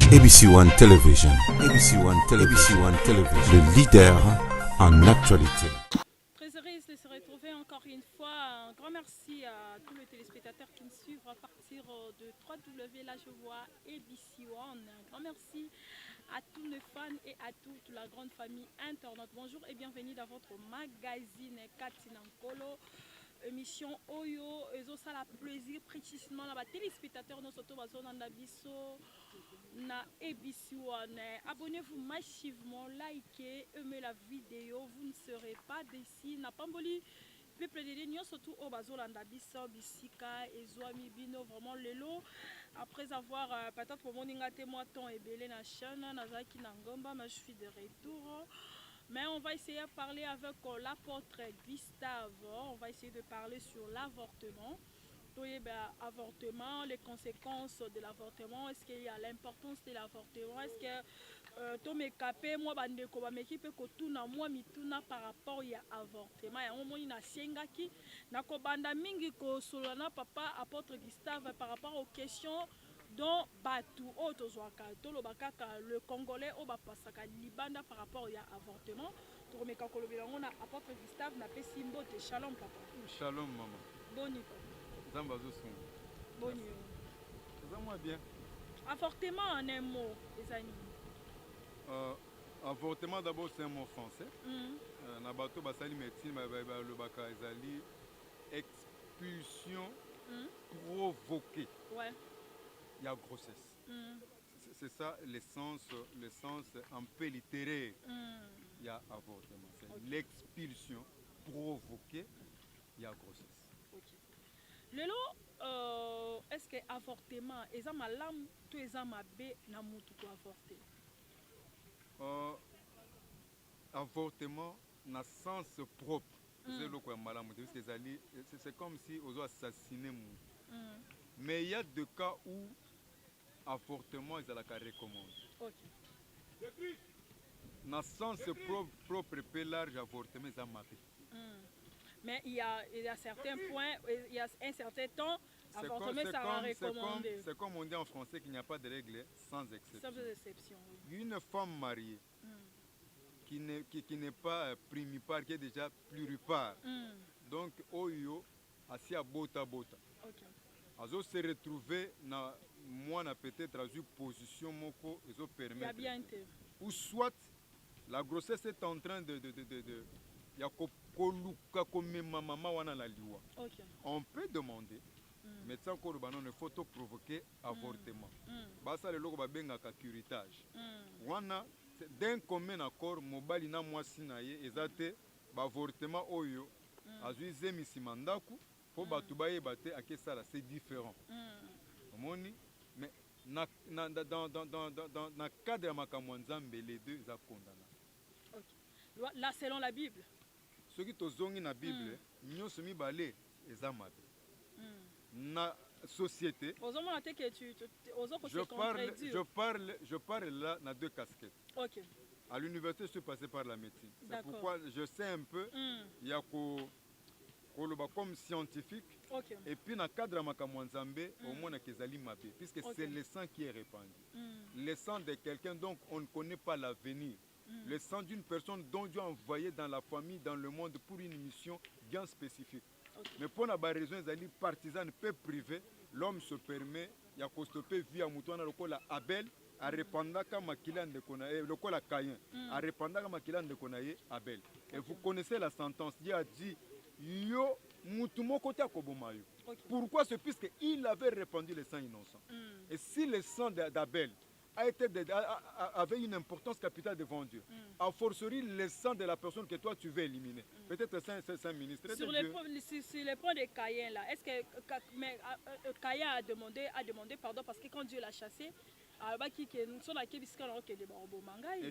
ABC One Television. ABC One Television. ABC One Television. Le leader en actualité. Très heureuse de se retrouver encore une fois. Un grand merci à tous les téléspectateurs qui nous suivent à partir de 3W. Là, je vois ABC One. Un grand merci à tous les fans et à toute la grande famille internaute. Bonjour et bienvenue dans votre magazine Katinankolo. Émission Oyo, ça la plaisir précisément la téléspectateurs nous surtout bazonanda biso na ABC One. Abonnez-vous massivement, likez, aimez la vidéo, vous ne serez pas déçus. Na pamboli peuple de l'Union surtout au bazolanda biso bisika et zoami bino vraiment lelo après avoir peut-être pour mon ingate moi ton et belé na chaîne nazaki na ngomba mais je suis de retour. Mais on va essayer de parler avec l'apôtre Gustave. On va essayer de parler sur l'avortement. Avortement, les conséquences de l'avortement. Est-ce qu'il y a l'importance de l'avortement? Est-ce que tout me capé moi bandeko ba m'équipe ko tuna moi mituna par rapport ya avortement. Ya moment ina sengaki na ko banda mingi ko solana papa apôtre Gustave par rapport aux questions donc batou otozwaka tolobaka le congolais obapasaka libanda par rapport à avortement tokomeka kolobela ngona apôtre Gustave na pesi mbote. Shalom papa. Shalom maman. Boni papa. Zamba zosungu. Boni. Ça moi bien. Avortement en un mot les amis. Avortement d'abord c'est un mot français. Na bato basali médecine le baka ezali expulsion provoquée. Ouais. Il y a grossesse. C'est ça l'essence un peu littéraire. Il y a avortement. C'est l'expulsion provoquée, il y a grossesse. Okay. Lelo, est-ce que avortement, est-ce que malam tout est mabé na mutu pour avorter? Avortement na sens propre. C'est comme si on doit assassiner. Mais il y a des cas où avortement est à la recommande. Okay. Dans le sens propre et large, avortement est à marquer. Mais il y a certains points, il y a un certain temps, avortement sera recommandé. C'est comme on dit en français qu'il n'y a pas de règle sans exception. Sans exception, oui. Une femme mariée qui n'est pas primipare, qui est déjà pluripare, donc oyo assis à bota. Okay. Azo se retrouver na moi na peut-être à une position moko ezo permettre ou soit la grossesse est en train de ya koluka comme maman wana la liwa. Okay. On peut demander médecin ko banon ne faut provoquer avortement. Basa le loko ba bengaka curettage. Wana d'un commun accord mobali na mwasi na ye ezate ba avortement oyo azuize misimandaku. Pour batoubaye bate à que ça c'est différent. Mais dans le cadre de Makamwanzambe, les deux sont condamnés. Okay. Là, selon la Bible. Ce qui est dans la Bible, nous sommes balés et zamabé. Dans la société, je parle là dans deux casquettes. Okay. À l'université, je suis passé par la médecine. C'est pourquoi je sais un peu. Il y a comme scientifique. Okay. Et puis dans le cadre de Makamwanzambe, au moins kezali mabé, puisque c'est le sang qui est répandu. Le sang de quelqu'un dont on ne connaît pas l'avenir. Le sang d'une personne dont Dieu a envoyé dans la famille, dans le monde pour une mission bien spécifique. Okay. Mais pour la raison des partisans peu privés, l'homme se permet il y a stopper via Moutouana lokola Abel a répandaka makilan de Konaye lokola Caïn a répandaka makilan de Konaye Abel. Et vous connaissez la sentence. Dieu a dit yo mutumoko ta kobomayo. Pourquoi? C'est puisqu'il avait répandu le sang innocent. Et si le sang d'Abel avait une importance capitale devant Dieu, a fortiori le sang de la personne que toi tu veux éliminer. Peut-être c'est un ministre. Sur le point de Caïn là, est-ce que Caïn a demandé pardon parce que quand Dieu l'a chassé, et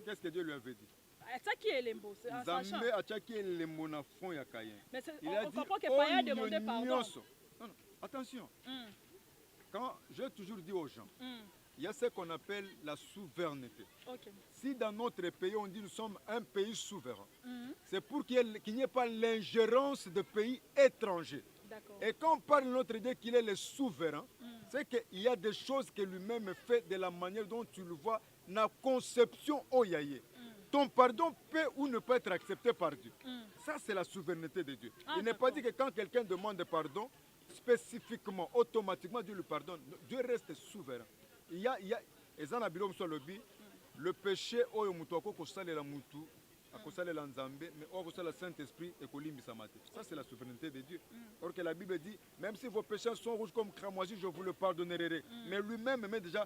qu'est-ce que Dieu lui avait dit? Zambé a tchaki le monafon ya Caïn. Mais on comprend que Caïn a demandé pardon. Non, attention. Quand j'ai toujours dit aux gens, il y a ce qu'on appelle la souveraineté. Okay. Si dans notre pays on dit nous sommes un pays souverain, c'est pour qu'il n'y ait pas l'ingérence de pays étrangers. Et quand on parle de notre Dieu qu'il est le souverain, C'est qu'il y a des choses que lui-même fait de la manière dont tu le vois, la conception oyaye. Ton pardon peut ou ne peut être accepté par Dieu. Ça, c'est la souveraineté de Dieu. Il n'est pas dit que quand quelqu'un demande pardon, spécifiquement, automatiquement, Dieu lui pardonne. Dieu reste souverain. Il y a le péché, mais le Saint-Esprit et ça, c'est la souveraineté de Dieu. Or que la Bible dit, même si vos péchés sont rouges comme cramoisi, je vous le pardonnerai. Mais lui-même, met déjà,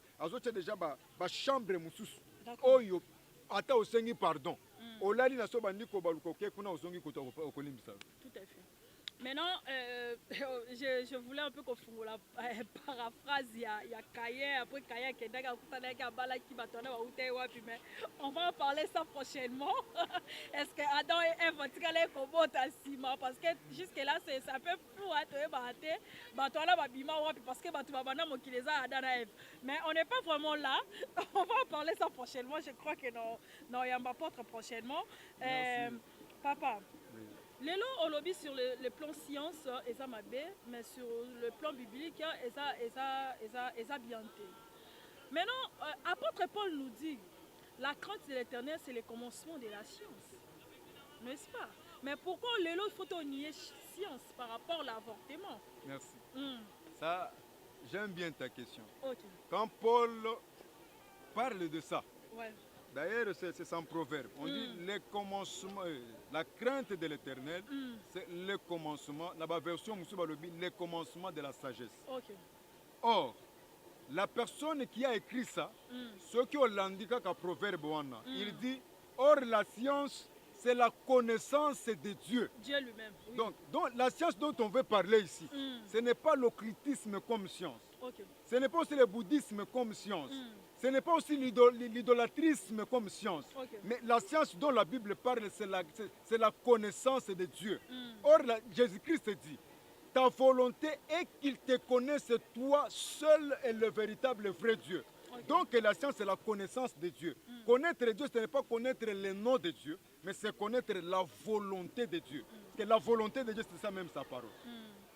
déjà, chambre moussous. Oyo, ata osengi pardon. Olali na so bandi ko baluko ke kuna osongi ko okolimbisa. Tout à fait. Maintenant, je voulais un peu qu'on fasse la paraphrase. Il y a Kaye, après Kaye, qui est mais on va en parler ça prochainement. Est-ce que Adam et Ève vont comment Tassima? Parce que jusque-là, c'est un peu flou. Parce que mais on n'est pas vraiment là. On va en parler ça prochainement. Je crois que non, il y a ma porte prochainement. Papa. Lelo olobi sur le plan science eza mabe, mais sur le plan biblique eza bien. Maintenant, apôtre Paul nous dit, la crainte de l'Éternel c'est le commencement de la science, n'est-ce pas? Mais pourquoi lelo il faut nier science par rapport à l'avortement? Merci. Ça, j'aime bien ta question. Okay. Quand Paul parle de ça. Ouais. D'ailleurs, c'est son proverbe. On dit le commencement, la crainte de l'Éternel, c'est le commencement. La version le commencement de la sagesse. Okay. Or, la personne qui a écrit ça, ce qui l'indique comme proverbe, il dit, or la science, c'est la connaissance de Dieu. Dieu lui-même. Oui. Donc, la science dont on veut parler ici, ce n'est pas l'occultisme comme science. Okay. Ce n'est pas aussi le bouddhisme comme science. Ce n'est pas aussi l'idolâtrisme comme science. Okay. Mais la science dont la Bible parle, c'est la connaissance de Dieu. Or, Jésus-Christ dit, ta volonté est qu'il te connaisse toi seul et le véritable vrai Dieu. Okay. Donc la science, c'est la connaissance de Dieu. Connaître Dieu, ce n'est pas connaître le nom de Dieu, mais c'est connaître la volonté de Dieu. Parce que la volonté de Dieu, c'est ça même sa parole.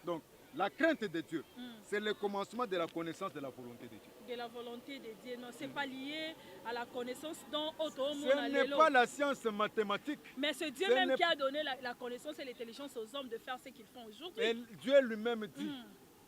Donc, la crainte de Dieu, c'est le commencement de la connaissance de la volonté de Dieu. De la volonté de Dieu, non, c'est pas lié à la connaissance dont ce n'est pas la science mathématique. Mais c'est Dieu même qui a donné la connaissance et l'intelligence aux hommes de faire ce qu'ils font aujourd'hui. Et Dieu lui-même dit,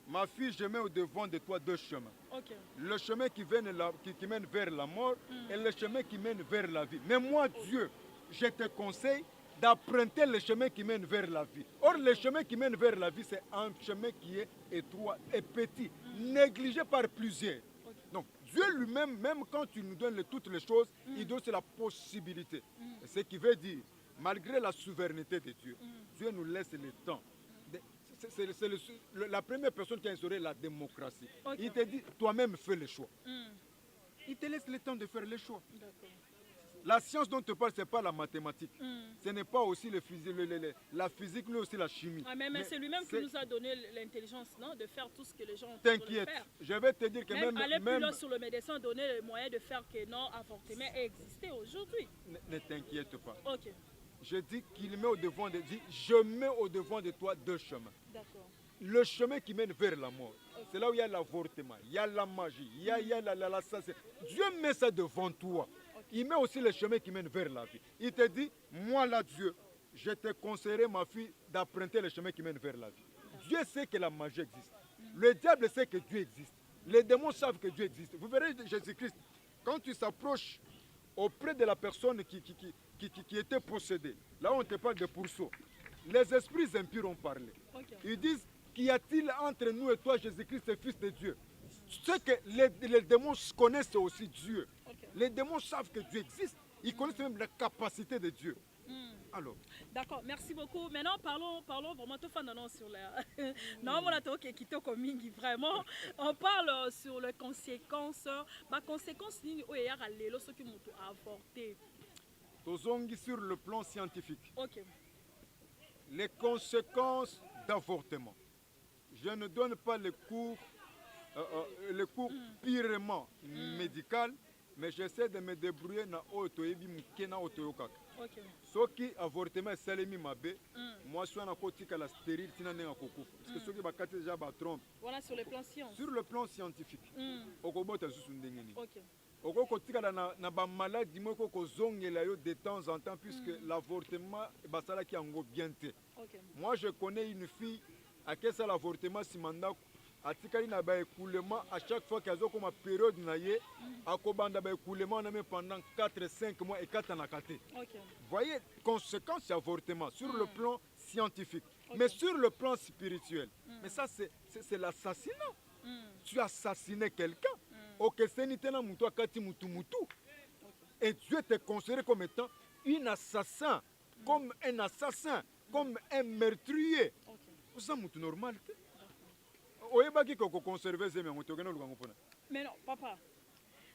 ma fille, je mets au devant de toi deux chemins. Okay. Le chemin qui mène vers la mort et le chemin qui mène vers la vie. Mais moi, Dieu, je te conseille d'emprunter le chemin qui mène vers la vie. Or, le chemin qui mène vers la vie, c'est un chemin qui est étroit et petit, négligé par plusieurs. Okay. Donc, Dieu lui-même, même quand il nous donne toutes les choses, il donne la possibilité. Ce qui veut dire, malgré la souveraineté de Dieu, Dieu nous laisse le temps. C'est la première personne qui a instauré la démocratie. Okay. Il te dit, toi-même fais le choix. Il te laisse le temps de faire le choix. La science dont tu parles, ce n'est pas la mathématique. Ce n'est pas aussi la physique, mais aussi la chimie. Ah, mais c'est lui-même qui nous a donné l'intelligence, non, de faire tout ce que les gens ont fait. T'inquiète, je vais te dire que même aller plus loin sur le médecin, donner le moyen de faire que non, avortement ait existé aujourd'hui. Ne t'inquiète pas. Ok. Je dis qu'il met au devant de Dieu, je mets au devant de toi deux chemins. D'accord. Le chemin qui mène vers la mort, c'est là où il y a l'avortement, il y a la magie, il y a la sensation. Dieu met ça devant toi. Il met aussi le chemin qui mène vers la vie. Il te dit, moi là Dieu, je te conseillerais ma fille d'emprunter le chemin qui mène vers la vie. Dieu sait que la magie existe. Le diable sait que Dieu existe. Les démons savent que Dieu existe. Vous verrez Jésus-Christ, quand tu s'approches auprès de la personne qui était possédée, là on te parle de pourceaux, les esprits impurs ont parlé. Okay. Ils disent, qu'y a-t-il entre nous et toi, Jésus-Christ, Fils de Dieu? Ce que les démons connaissent aussi Dieu. Okay. Les démons savent que Dieu existe. Ils connaissent même la capacité de Dieu. Alors. D'accord, merci beaucoup. Maintenant, parlons vraiment tout fan sur la. Non, on a vraiment. On parle sur les conséquences. Les conséquences, il y a ceux qui m'ont avorté. Sur le plan scientifique. Ok. Les conséquences d'avortement. Je ne donne pas les cours purement médical, mais j'essaie de me débrouiller na oto ebi mukena oto yokaka. Ok. Soki avortement esalemi mabe, moi soit na kotika la stérile tina nenga kokufa. Parce que soki bakati déjà ba trompe. Voilà sur le plan science. Sur le plan scientifique. Okobota susu ndenge nini. Ok. Okokotika na ba maladie moko kozongela yo de temps en temps puisque l'avortement basala ki yango bien te. Ok. Moi je connais une fille à qui ça l'avortement simandako atikali na ba écoulement à chaque fois qu'il y a comme période na ye akobanda ba écoulement na pendant 4-5 mois et 4 na kate. Ok. Voyez conséquences d'avortement sur le plan scientifique, mais sur le plan spirituel. Mais ça c'est l'assassinat. Tu as assassiné quelqu'un. Ok, c'est nitena mutu akati mutu mutu. Et Dieu te considère comme étant un assassin, comme un assassin, comme un meurtrier. C'est mutu normal. Oyebaki ko conserver ces mêmes tokena lukango pona. Mais non, papa.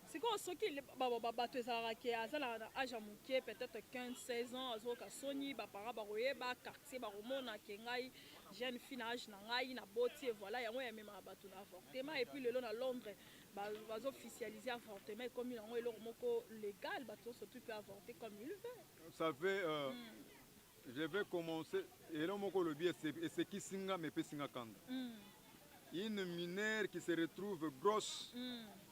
C'est quoi ce qui bato ezalaki azala na âge ya moke peut-être 15-16 ans azoka soni bapara bakoyeba quartier bakomona ke ngai jeune fille na âge na ngai na boti et voilà yango yamemaka bato na avortement et puis lelo na Londres bazo-officialiser avortement ekomi yango eloko moko légal bato surtout peut avorter comme il veut. Vous savez, je vais commencer eloko moko lobi esekisinga mepesinga kanda. Une mineure qui se retrouve grosse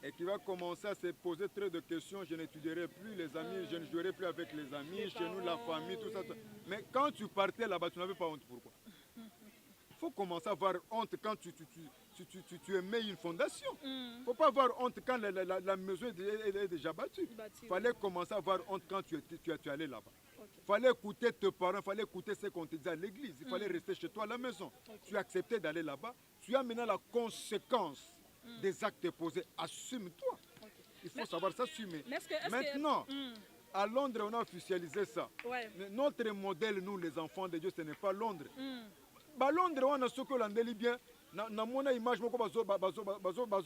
et qui va commencer à se poser très de questions. Je n'étudierai plus les amis, je ne jouerai plus avec les amis, chez nous la famille, tout ça. Mais quand tu partais là-bas, tu n'avais pas honte. Pourquoi? Il faut commencer à avoir honte quand tu aimais une fondation. Il ne faut pas avoir honte quand la maison est déjà battue. Il fallait commencer à avoir honte quand tu allais là-bas. Il fallait écouter tes parents, il fallait écouter ce qu'on te disait à l'église. Il fallait rester chez toi à la maison. Tu as accepté d'aller là-bas. Tu as maintenant la conséquence des actes posés. Assume-toi. Il faut savoir s'assumer. Maintenant, à Londres, on a officialisé ça. Notre modèle, nous, les enfants de Dieu, ce n'est pas Londres. Bah, Londres, on a ce que l'on dit bien. Na mona image moko bazo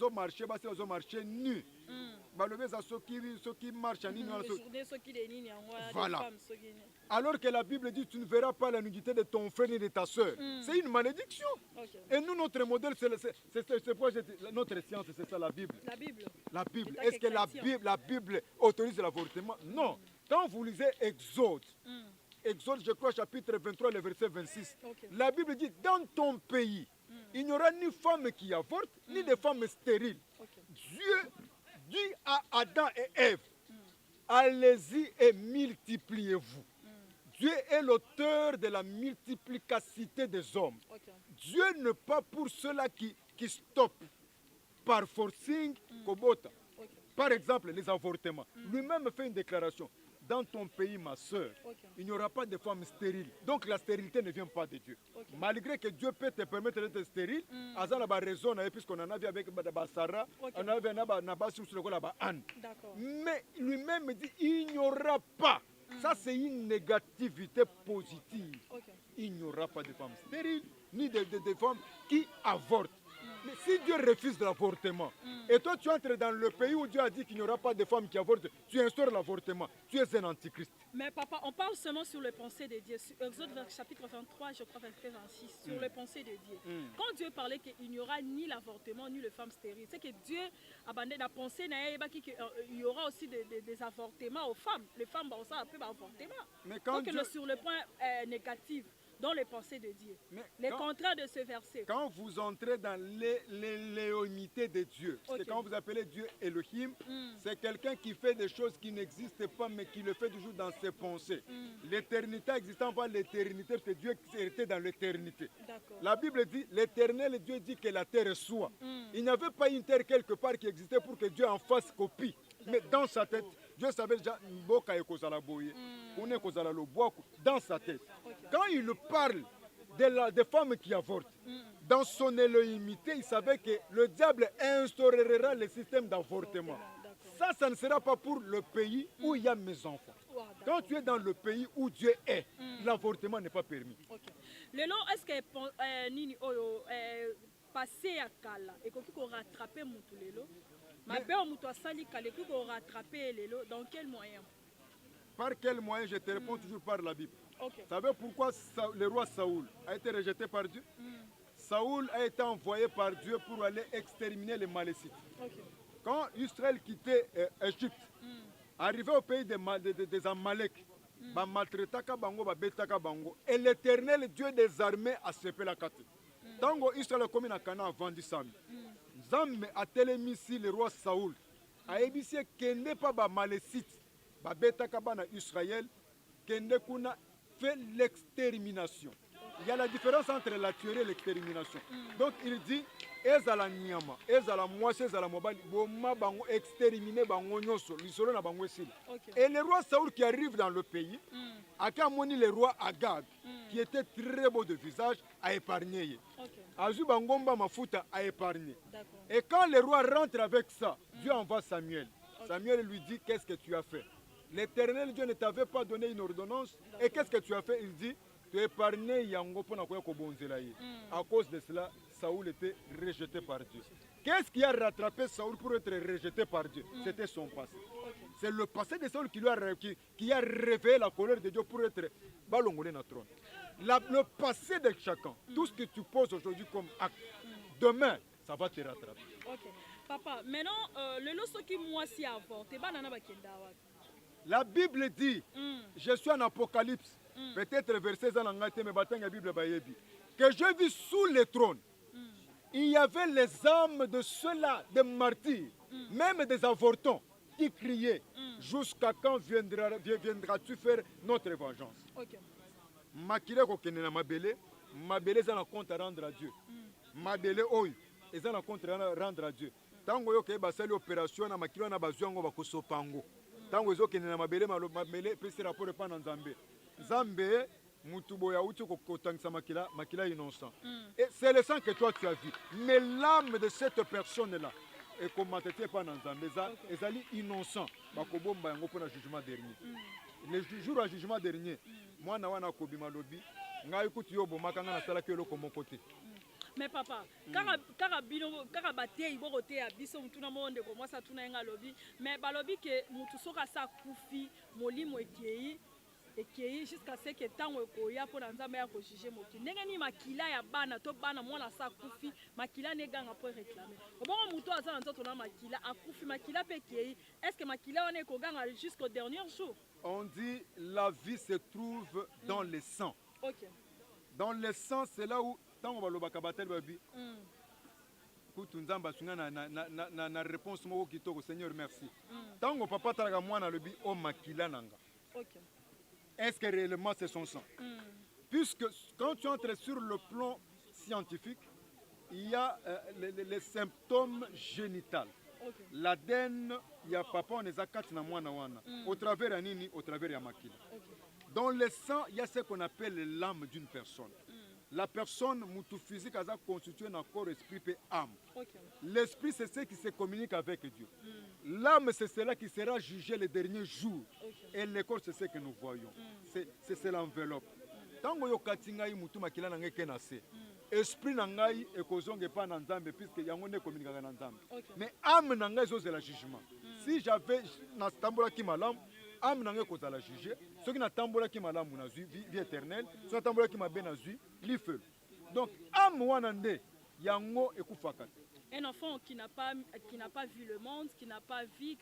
marcher bazo marcher nu. Balobe za soki marche nini voilà. Alors que la Bible dit tu ne verras pas la nudité de ton frère ni de ta sœur. C'est une malédiction. Et nous notre modèle c'est quoi notre science c'est ça la Bible. La Bible. Est-ce que la Bible autorise l'avortement? Non. Quand vous lisez Exode je crois chapitre 23 le verset 26. La Bible dit dans ton pays il n'y aura ni femme qui avorte, ni de femme stérile. Dieu dit à Adam et Ève, allez-y et multipliez-vous. Dieu est l'auteur de la multiplicacité des hommes. Dieu n'est pas pour ceux-là qui stoppent par forcing, kobota. Par exemple, les avortements. Lui-même fait une déclaration. Dans ton pays, ma soeur, il n'y aura pas de femmes stériles. Donc la stérilité ne vient pas de Dieu. Malgré que Dieu peut te permettre d'être stérile, raison, puisqu'on en a vu avec Sarah, on a vu avec Anne. Mais lui-même dit il n'y aura pas. Ça, c'est une négativité positive. Il n'y aura pas de femmes stériles, ni de femmes qui avortent. Mais si Dieu refuse l'avortement, et toi tu entres dans le pays où Dieu a dit qu'il n'y aura pas de femmes qui avortent, tu instaures l'avortement, tu es un antichrist. Mais papa, on parle seulement sur les pensées de Dieu. Exode chapitre 23, je crois, verset 26, sur les pensées de Dieu. Quand Dieu parlait qu'il n'y aura ni l'avortement, ni les femmes stériles, c'est que Dieu a abandonné la pensée, il y aura aussi des avortements aux femmes. Les femmes, ça un peu d'avortement. Donc Dieu... sur le point négatif, dans les pensées de Dieu. Les contraires de ce verset. Quand vous entrez dans l'éléonité de Dieu, c'est quand vous appelez Dieu Elohim, c'est quelqu'un qui fait des choses qui n'existent pas, mais qui le fait toujours dans ses pensées. L'éternité existant pas l'éternité, parce que Dieu était dans l'éternité. La Bible dit, l'éternel Dieu dit que la terre soit. Il n'y avait pas une terre quelque part qui existait pour que Dieu en fasse copie. Mais dans sa tête, Dieu savait déjà dans sa tête. Quand il parle des femmes qui avortent, dans son éloignemité, il savait que le diable instaurera le système d'avortement. Ça ne sera pas pour le pays où il y a mes enfants. Quand tu es dans le pays où Dieu est, l'avortement n'est pas permis. Lelo, est-ce que Nini Oyo passé à Kala et qu'on rattraper Moutou Lelo? Ma belle Moutou Sali Kala et qu'on rattraper Lelo, dans quel moyen? Par quel moyen? Je te réponds toujours par la Bible. Vous savez pourquoi le roi Saoul a été rejeté par Dieu? Saoul a été envoyé par Dieu pour aller exterminer les Malécites. Quand Israël quittait Égypte, Arrivé au pays des Amalek, ba maltraitaka bango, ba betaka bango. Et l'Éternel, Dieu des armées, a sepé la carte. Tango Israël comme na Canaan vendu Sam. Zam a télémissi le roi Saoul. A ébissé kende pas ba malécite, ba betaka bana Israël, kende kuna fait l'extermination. Il y a la différence entre la tuerie et l'extermination. Donc il dit ezala nyama, ezala mwasi, ezala mobali, boma bango exterminer bango nyoso, lisolo na bango esili. Et le roi Saoul qui arrive dans le pays, a moni le roi Agag, qui était très beau de visage, a épargné. Azu bangomba mafuta a épargné. Et quand le roi rentre avec ça, Dieu envoie Samuel. Samuel lui dit, qu'est-ce que tu as fait? L'Éternel Dieu ne t'avait pas donné une ordonnance. Et qu'est-ce que tu as fait? Il dit, tu as épargné Yango pour à cause de cela, Saoul était rejeté par Dieu. Qu'est-ce qui a rattrapé Saoul pour être rejeté par Dieu? C'était son passé. C'est le passé de Saoul qui a réveillé la colère de Dieu pour être balongolé dans le trône. Le passé de chacun, tout ce que tu poses aujourd'hui comme acte, demain, ça va te rattraper. Papa, maintenant, le lot qui moi si avant, tu vas la Bible dit, je suis en Apocalypse, peut-être verset que je vis sous le trône. Il y avait les âmes de ceux-là, des martyrs, même des avortons, qui criaient, jusqu'à quand viendras-tu faire notre vengeance? Makile kokene na mabele, mabele za na compte à rendre à Dieu. Mabele oyo, eza na compte à rendre à Dieu. Tango yo ke basali opération na makilo na bazwango bakosopango. Tango zo kene na mabele mabele pesi rapport pa na Nzambe. Nzambe mutu boya uti kokotangisa makila innocent. Et c'est le sang que toi tu as vu. Mais l'âme de cette personne là et comment t'étais pas dans Nzambe ezali innocent. Bakobomba yango pour le jugement dernier. Le jour du jugement dernier, moi na wana kobima lobi, ngai kuti yo bomaka na sala ke loko mon côté. Mais papa, kaka batei borote ya biso mutuna monde ko moi ça tuna nga lobi, mais balobi ke mutu soka sa kufi molimo ekei jusqu'à ce que tant okoya pour Nzambe ya ko juger motu. Ndenge ni makila ya bana to bana mwana sa kufi, makila ne ganga pour réclamer. Obongo mutu aza nzoto na makila akufi makila pe kei. Est-ce que makila wana ko ganga jusqu'au dernier jour? On dit la vie se trouve dans le sang. Dans le sang, c'est là où tant on va le bakabatel babi. Kutunzamba sunga na réponse moko kitoko Seigneur merci. Tant on papa talaga mwana lobi o makila nanga. Est-ce que réellement c'est son sang? Puisque quand tu entres sur le plan scientifique, il y a les symptômes génitaux. L'ADN, il y a papa, on est à 4 na mwana wana. Au travers ya nini? Au travers ya makila. Dans le sang, il y a ce qu'on appelle l'âme d'une personne. La personne, mutu physique, a constitué un corps, esprit et âme. L'esprit, c'est ce qui se communique avec Dieu. L'âme, c'est cela qui sera jugé les derniers jours. Et le corps, c'est ce que nous voyons. C'est l'enveloppe. Tant que yokatingai mutu makila na ngeke na se. Esprit nangai ekozonge pa na Nzambe puisque yango ne communique na Nzambe. Mais âme nangai zo c'est le jugement. Si j'avais na tambola ki malam, âme nangai ko la juger. Ce qui na tambola ki malam na vie éternelle, ce na tambola ki mabe na vie li feu. Donc âme wana nde yango ekufaka. Un enfant qui n'a pas vu le monde, qui n'a pas vu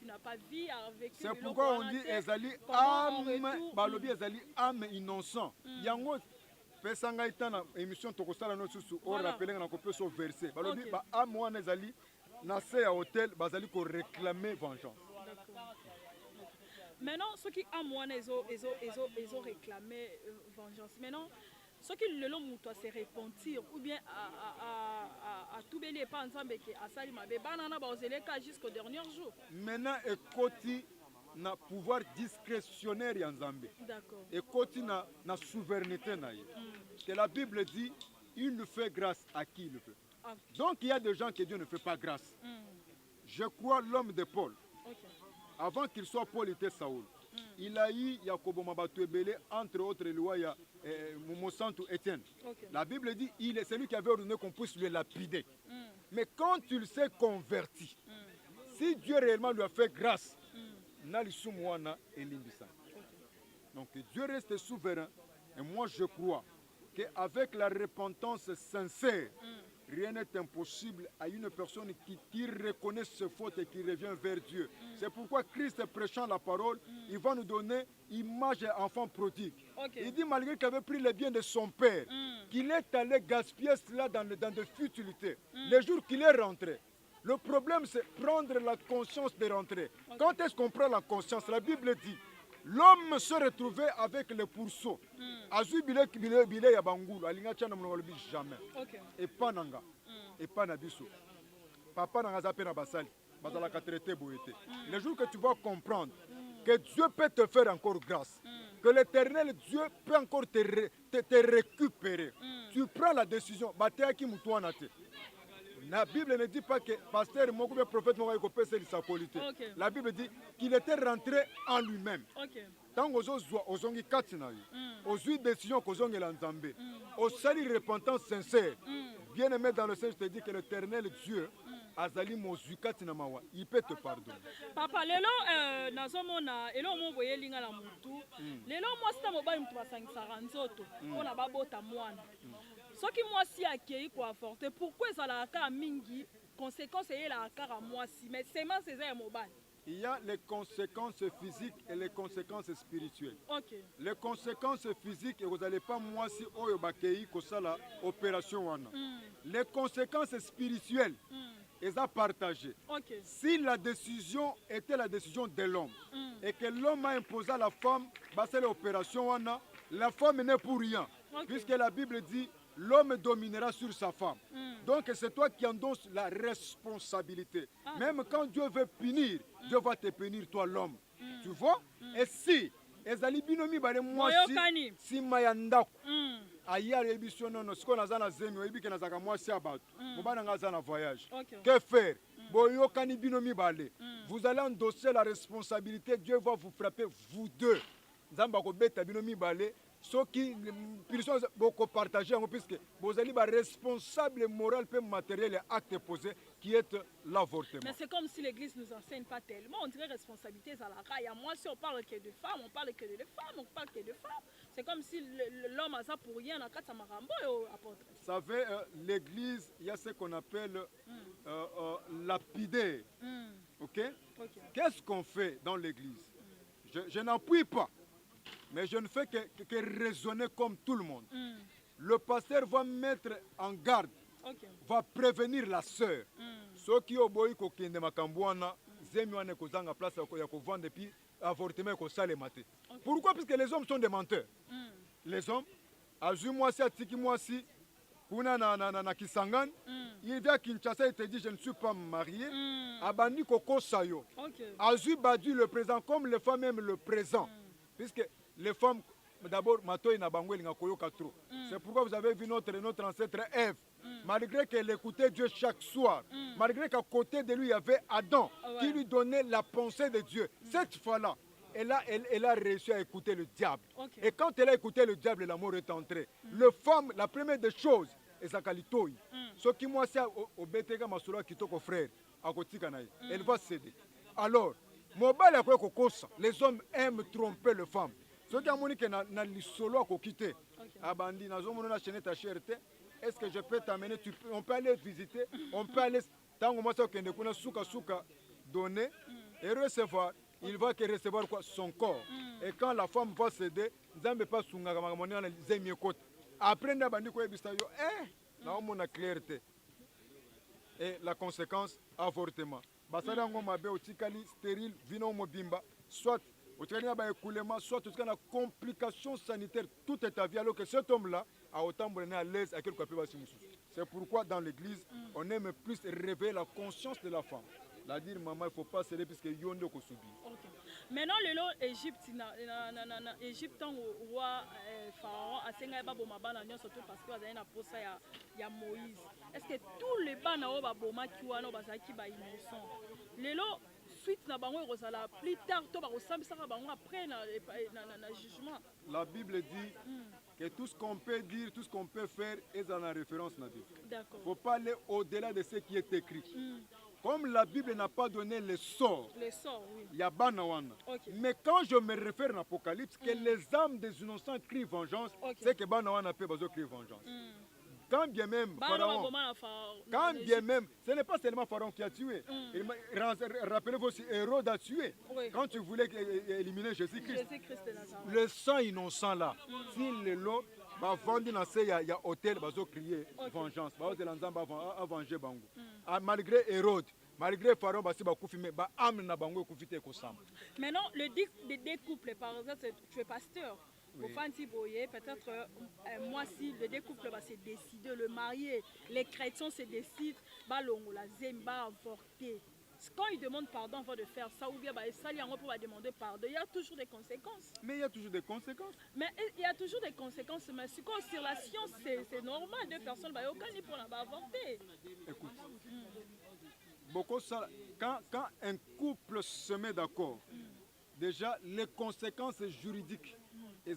avec. C'est pourquoi on dit ezali âme, balobi ezali âme innocent. Yango pesanga itana émission tokosala no susu o rappeler na kopé so verset. Balobi ba âme wana ezali na se ya hôtel bazali ko réclamer vengeance. Maintenant ceux qui âme wana ils ont réclamé vengeance. Maintenant ceux qui le long muto se repentir ou bien à tout belé pas ensemble que asali mabe banana ba ozeleka jusqu'au dernier jour. Maintenant ekoti na pouvoir discrétionnaire ya Nzambe. D'accord. Ekoti na souveraineté na ye. Que la Bible dit il ne fait grâce à qui il veut. Donc il y a des gens que Dieu ne fait pas grâce. Je crois l'homme de Paul. Avant qu'il soit Paul, il était Saoul. Il a eu Yakobo Mabatouebele, entre autres lois, il y a Momosantou Étienne. La Bible dit c'est lui qui avait ordonné qu'on puisse le lapider. Mais quand il s'est converti, si Dieu réellement lui a fait grâce, donc Dieu reste souverain. Et moi je crois qu'avec la repentance sincère, rien n'est impossible à une personne qui reconnaît ses fautes et qui revient vers Dieu. C'est pourquoi Christ, prêchant la parole, il va nous donner image d'enfant prodigue. Il dit, malgré qu'il avait pris les biens de son père, qu'il est allé gaspiller cela dans des futilités. Le jour qu'il est rentré, le problème c'est prendre la conscience de rentrer. Quand est-ce qu'on prend la conscience? La Bible dit, l'homme se retrouvait avec le pourceau. Azui bile ya bangulu alinga tchana mnolobi jamais. Et pas nanga. Et pas nabiso. Papa nanga zape na basali. Bazala ka traité boyete. Le jour que tu vas comprendre que Dieu peut te faire encore grâce, que l'Éternel Dieu peut encore te récupérer, tu prends la décision. Bateaki mutwana te. La Bible ne dit pas que pasteur Mokou, le prophète Mokou, c'est sa qualité. La Bible dit qu'il était rentré en lui-même. Tant aux ongi katina, aux huit décisions qu'aux ongi l'anzambé, aux sali repentance sincère. Bien aimé dans le Seigneur, je te dis que l'Éternel Dieu, Azali Mozukatina Mawa, il peut te pardonner. Papa, lelo nazomona elo mo boye linga la mutu. Lelo moi sta mobali mutu basangisa nzoto. Ona babota mwana. Soki moi si akei ko avorter, pourquoi ezalaka mingi conséquences et la kara moi si mais seulement c'est un mobile. Il y a les conséquences physiques et les conséquences spirituelles. Les conséquences physiques, vous n'allez pas moi si oyo bakei ko sala opération wana. Les conséquences spirituelles, elles ont partagé. Si la décision était la décision de l'homme et que l'homme a imposé à la femme, bah c'est l'opération wana, la femme n'est pour rien, puisque la Bible dit l'homme dominera sur sa femme. Donc c'est toi qui endosses la responsabilité. Même quand Dieu veut punir, Dieu va te punir toi l'homme. Tu vois? Et si ezali binomi bale mwasi si mayandako aya rebiso nono siko nazana zemi oyibi ke nazaka mwasi abatu mobana ngaza na voyage. Que faire? Boyokani binomi bale. Vous allez endosser la responsabilité, Dieu va vous frapper vous deux. Nzamba ko beta binomi bale. Ceux qui beaucoup partagé, puisque vous avez le responsable moral et matériel et acte posé qui est l'avortement. Mais c'est comme si l'Église ne nous enseigne pas tellement. On dirait responsabilité à la raille. Moi, si on parle que de femmes, on parle que de femmes, on parle que de femmes. C'est comme si l'homme a ça pour rien. Vous savez, l'Église, il y a ce qu'on appelle lapider. Qu'est-ce qu'on fait dans l'Église? Je n'appuie pas. Mais je ne fais que raisonner comme tout le monde. Le pasteur va mettre en garde, va prévenir la sœur. Ceux qui ont boyi kokende makambouana, zemi wane kozanga place ya kovendre puis avortement ko sale maté. Pourquoi? Parce que les hommes sont des menteurs. Les hommes, azu mwasi atiki mwasi, kuna na Kisangani, il vient à Kinshasa et te dit je ne suis pas marié. Abandi koko sayo. Azu badu le présent comme les femmes aiment le présent. Puisque les femmes, d'abord, c'est pourquoi vous avez vu notre ancêtre Ève. Malgré qu'elle écoutait Dieu chaque soir, malgré qu'à côté de lui, il y avait Adam qui lui donnait la pensée de Dieu. Cette fois-là, elle a réussi à écouter le diable. Et quand elle a écouté le diable, l'amour est entré. Le femme, la première des choses, ce qui moi, c'est au BTK Masura qui est frère, elle va céder. Alors, les hommes aiment tromper les femmes. Ceux qui ont dit que solo à quitter, Abandi, est-ce que je peux t'amener? On peut aller visiter, on peut aller. Tant que souka donner et recevoir, il va que recevoir quoi? Son corps. Et quand la femme va céder, Nzambe pas sunga kama zemi côté. Après Nabandi ko ebistayo, là on a clarté. Et la conséquence, avortement. Basala ngoma be otikali stérile vino mobimba, soit soit tout cas complication sanitaire, tout est à vie alors que cet homme-là a autant bonheur à l'aise à quelque chose. C'est pourquoi dans l'église, on aime plus réveiller la conscience de la femme. La dire maman, il ne faut pas céder puisque yondo ko subi. Maintenant l'Égypte Égypte au roi pharaon a senga ba boma bana surtout parce que azali na posa ya Moïse. Est-ce que tous les bana o ba boma ki wana bazaki ba innocent? Lelo suite na bango rozala plus tard to ba kosambisa bango après na jugement. La Bible dit que tout ce qu'on peut dire, tout ce qu'on peut faire est dans la référence na Dieu. D'accord. Faut pas aller au-delà de ce qui est écrit. Comme la Bible n'a pas donné les sorts, oui. Il y a Banawana. Mais quand je me réfère à l'Apocalypse, que les âmes des innocents crient vengeance, c'est que Banawana peut crier vengeance. quand bien même Pharaon, ce n'est pas seulement Pharaon qui a tué. Rappelez-vous aussi, Hérode a tué. Quand tu voulais éliminer Jésus-Christ. Le sang innocent là, s'il est là, il y a hôtel, il y a crié vengeance. Il y a venger Bango. Malgré Hérode, malgré Pharaon, maintenant, le découple, par exemple, tu es pasteur. Peut-être moi si le découple va se décider, le marié, les chrétiens se décident, va avorter. Quand ils demandent pardon avant de faire ça, ou bien ça, pour demander pardon, il y a toujours des conséquences. Mais il y a toujours des conséquences. Mais il y a toujours des conséquences. Mais sur la science, c'est normal. Deux personnes, aucun pour avorter. Écoute, quand un couple se met d'accord, déjà les conséquences juridiques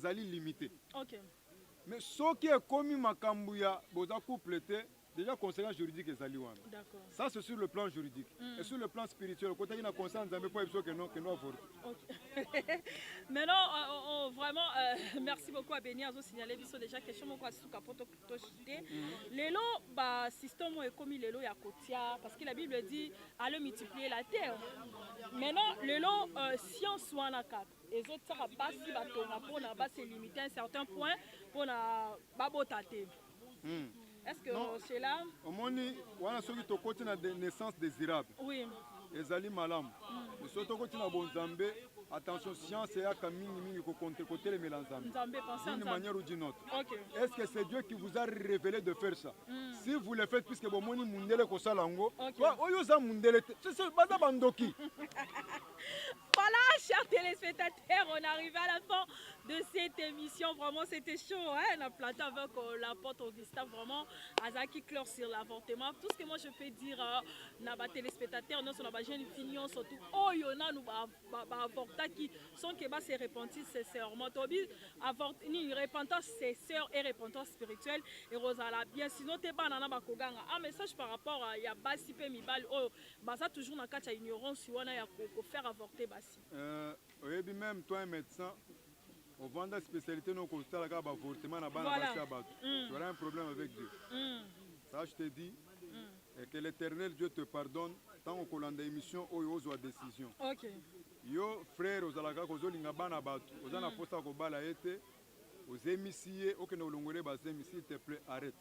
sont limitées. Okay. Mais ce qui est commis Makambouya, boza couple était déjà conséquences juridiques et zaliwan. Ça c'est sur le plan juridique. Et sur le plan spirituel, quand il y a conscience de que nous avons. Maintenant, vraiment, merci beaucoup à Béni. Azo signalé biso déjà question moko asuka poto toshite. Lelo ba système est commis lelo ya kotia parce que la Bible dit allez multiplier la terre. Maintenant, lelo science wana kat. Les autres ça basi batonga pona ba se limiter à un certain point pona babotate. Est-ce que c'est là? Au moins, on a ceux qui ont côté de naissance désirable. Oui. Les ali malam. Les ceux qui ont côté de bon zambé. Attention, science et akamini côté les mélanzambé. D'une manière ou d'une autre. Okay. Est-ce que c'est Dieu qui vous a révélé de faire ça? Si vous le faites, puisque bon moni mundele ko salango, oyoza mundele, c'est bada bandoki. Voilà, chers téléspectateurs, on arrive à la fin de cette émission. Vraiment, c'était chaud. Hein? On a planté avec l'apôtre Augustin. Vraiment, Azaki clore sur l'avortement. Tout ce que moi je peux dire à nos téléspectateurs, nous sommes jeunes filles, surtout, oh, il y en a nous avorter qui sont qui se repentir sincèrement. Ni repentance sincère et repentance spirituelle. Et Rosala, bien sinon, tu n'es pas dans un message par rapport à Yabasi Pemibal. Oh, ça toujours dans la ignorance, on a faire avorter. Oui, même toi, un médecin, au vend la spécialité, non, constat là, avortement, tu auras un problème avec Dieu. Ça, je te dis, et que l'Éternel Dieu te pardonne tant qu'on a des émissions où il y a décision. Ok. Yo, frère, aux alaka, aux olingabana batu, aux anaposta kobala été, aux émissiers, aucun olongolé, s'il te plaît, arrête.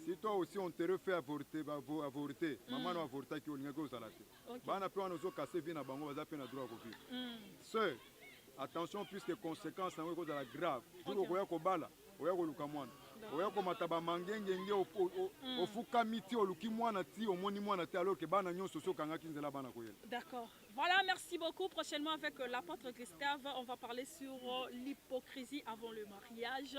Si toi aussi on te refait avorter, maman a avorté qui olinga aux alate. Bana peut nous casser vie na bango, va zapper na droit au vivre. Sœur, attention puisque conséquences sont graves. Jour au kobala, oya koluka mwana. Oya komataba mangenge nge ofuka miti oluki mwana ti omoni mwana ti alors que bana nyonso so kanga kinzela bana koyela. D'accord. Voilà, merci beaucoup. Prochainement avec l'apôtre Gustave, on va parler sur l'hypocrisie avant le mariage.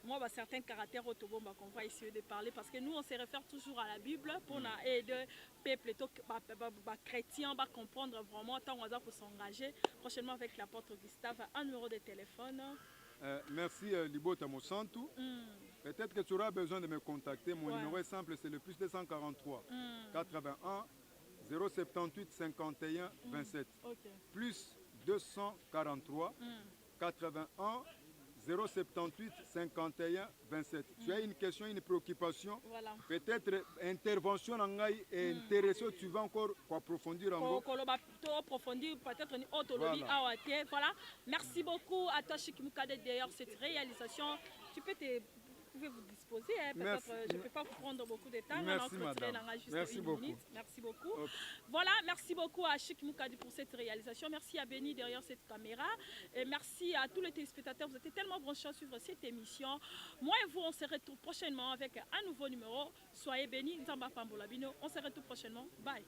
Moi, certains caractères autobomba qu'on va essayer de parler parce que nous, on se réfère toujours à la Bible pour aider les peuples chrétiens à comprendre vraiment tant on pour s'engager. Prochainement avec l'apôtre Gustave, un numéro de téléphone. Merci Libota Mosantou. Peut-être que tu auras besoin de me contacter. Mon numéro est simple, c'est le plus 243 81 078 51 27. Plus 243 81 078 51 27. Tu as une question, une préoccupation, peut-être intervention et intéressé, tu vas encore approfondir en Voilà. Merci beaucoup à toi Chic Moukade d'ailleurs cette réalisation. Tu peux vous disposer, peut-être je ne peux pas vous prendre beaucoup de temps. Merci madame. Merci beaucoup. Merci beaucoup. Voilà, merci beaucoup à Chic Moukadi pour cette réalisation. Merci à Béni derrière cette caméra. Et merci à tous les téléspectateurs. Vous étiez tellement branchés à suivre cette émission. Moi et vous, on se retrouve prochainement avec un nouveau numéro. Soyez bénis. On se retrouve prochainement. Bye.